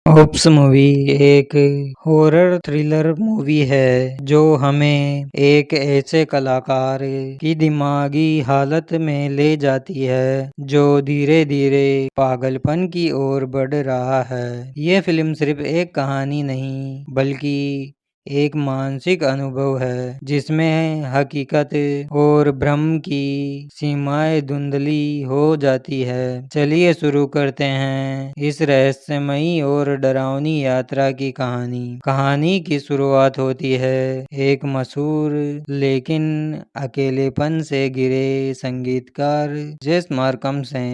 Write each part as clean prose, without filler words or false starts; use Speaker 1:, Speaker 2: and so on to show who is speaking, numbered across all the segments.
Speaker 1: Oops movie एक horror thriller movie है जो हमें एक ऐसे कलाकार की दिमागी हालत में ले जाती है जो धीरे धीरे पागलपन की ओर बढ़ रहा है। ये फिल्म सिर्फ एक कहानी नहीं बल्कि एक मानसिक अनुभव है जिसमें हकीकत और भ्रम की सीमाएं धुंधली हो जाती है। चलिए शुरू करते हैं इस रहस्यमयी और डरावनी यात्रा की कहानी की शुरुआत होती है एक मशहूर लेकिन अकेलेपन से घिरे संगीतकार जेस मार्कम से,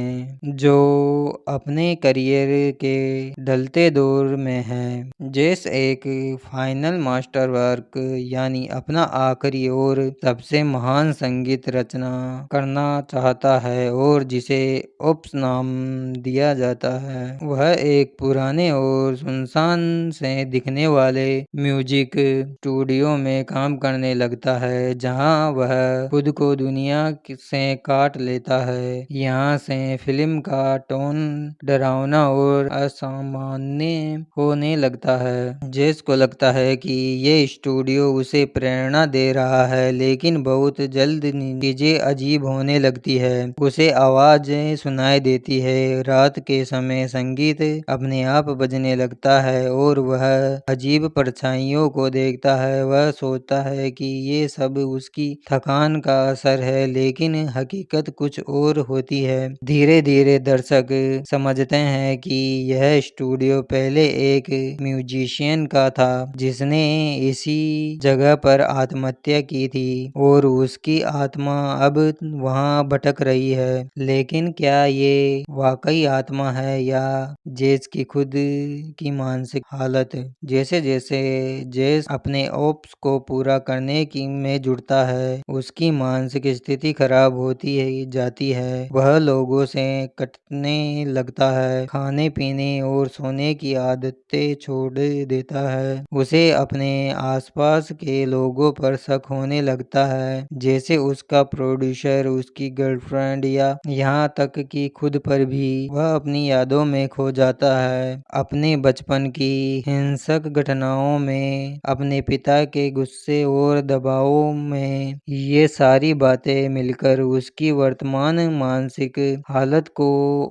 Speaker 1: जो अपने करियर के ढलते दौर में है। जेस एक फाइनल मास्टर वर्क यानी अपना आखिरी और सबसे महान संगीत रचना करना चाहता है और जिसे ओप्स नाम दिया जाता है। वह एक पुराने और सुनसान से दिखने वाले म्यूजिक स्टूडियो में काम करने लगता है जहां वह खुद को दुनिया से काट लेता है। यहाँ से फिल्म का टोन डरावना और असामान्य होने लगता है। जेस को लगता है कि ये स्टूडियो उसे प्रेरणा दे रहा है, लेकिन बहुत जल्द चीजें अजीब होने लगती है। उसे आवाजें सुनाई देती है, रात के समय संगीत अपने आप बजने लगता है और वह अजीब परछाइयों को देखता है। वह सोचता है कि ये सब उसकी थकान का असर है, लेकिन हकीकत कुछ और होती है। धीरे धीरे दर्शक समझते हैं कि यह स्टूडियो पहले एक म्यूजिशियन का था जिसने इसी जगह पर आत्महत्या की थी और उसकी आत्मा अब वहां भटक रही है। लेकिन क्या ये वाकई आत्मा है या जेस की खुद की मानसिक हालत? जैसे जैसे जेस अपने ओप्स को पूरा करने की में जुड़ता है, उसकी मानसिक स्थिति खराब होती है जाती है। वह लोगों से कटने लगता है, खाने पीने और सोने की आदतें छोड़ देता है। उसे अपने आसपास के लोगों पर शक होने लगता है, जैसे उसका प्रोड्यूसर, उसकी गर्लफ्रेंड या यहाँ तक कि खुद पर भी। वह अपनी यादों में खो जाता है, अपने बचपन की हिंसक घटनाओं में, अपने पिता के गुस्से और दबाव में। ये सारी बातें मिलकर उसकी वर्तमान मानसिक हालत को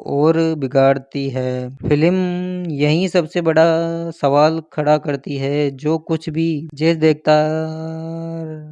Speaker 1: और बिगाड़ती है। फिल्म यही सबसे बड़ा सवाल खड़ा करती है, जो कुछ भी जेस देखता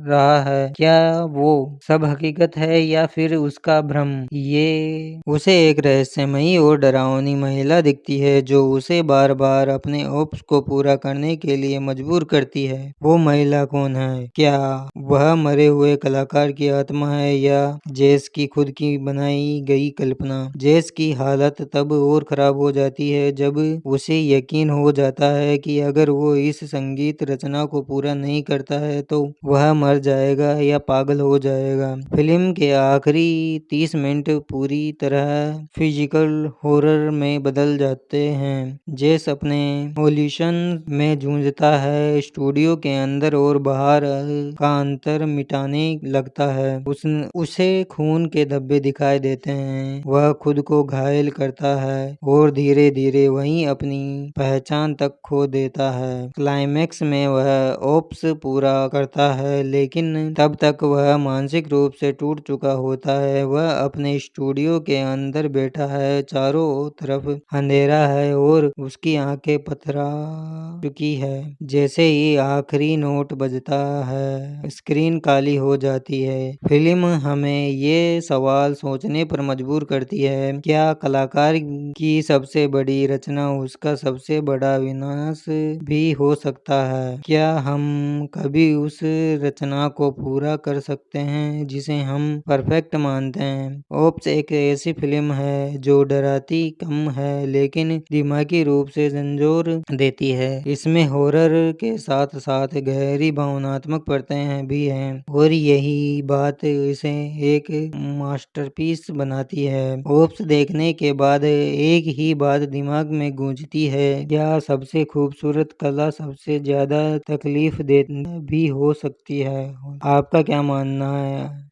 Speaker 1: रहा है, क्या वो सब हकीकत है या फिर उसका भ्रम? ये उसे एक रहस्यमयी और डरावनी महिला दिखती है जो उसे बार बार अपने ओप्स को पूरा करने के लिए मजबूर करती है। वो महिला कौन है? क्या वह मरे हुए कलाकार की आत्मा है या जेस की खुद की बनाई गई कल्पना? जेस की हालत तब और खराब हो जाती है जब उसे यकीन हो जाता है कि अगर वो इस संगीत रचना को पूरा नहीं करता है तो वह मर जाएगा या पागल हो जाएगा। फिल्म के आखिरी 30 मिनट पूरी तरह फिजिकल हॉरर में बदल जाते हैं। जेस अपने ऑडिशन में जूझता है, स्टूडियो के अंदर और बाहर का अंतर मिटाने लगता है। उसे खून के धब्बे दिखाई देते हैं, वह खुद को घायल करता है और धीरे धीरे वहीं अपनी पहचान तक खो देता है। क्लाइमेक्स में वह ओप्स पूरा करता है, लेकिन तब तक वह मानसिक रूप से टूट चुका होता है। वह अपने स्टूडियो के अंदर बैठा है, चारों तरफ अंधेरा है और उसकी आंखें पथरा चुकी है। जैसे ही आखिरी नोट बजता है, स्क्रीन काली हो जाती है। फिल्म हमें ये सवाल सोचने पर मजबूर करती है, क्या कलाकार की सबसे बड़ी रचना उसका सबसे बड़ा विनाश भी हो सकता है? क्या हम कभी उस रचना को पूरा कर सकते हैं जिसे हम परफेक्ट मानते हैं? ओप्स एक ऐसी फिल्म है जो डराती कम है लेकिन दिमागी रूप से झंझोर देती है। इसमें हॉरर के साथ साथ गहरी भावनात्मक परतें भी हैं और यही बात इसे एक मास्टरपीस बनाती है। ओप्स देखने के बाद एक ही बात दिमाग में गूंजती है, क्या सबसे खूबसूरत कला सबसे ज्यादा तकलीफ दे भी हो सकती है? आपका क्या मानना है?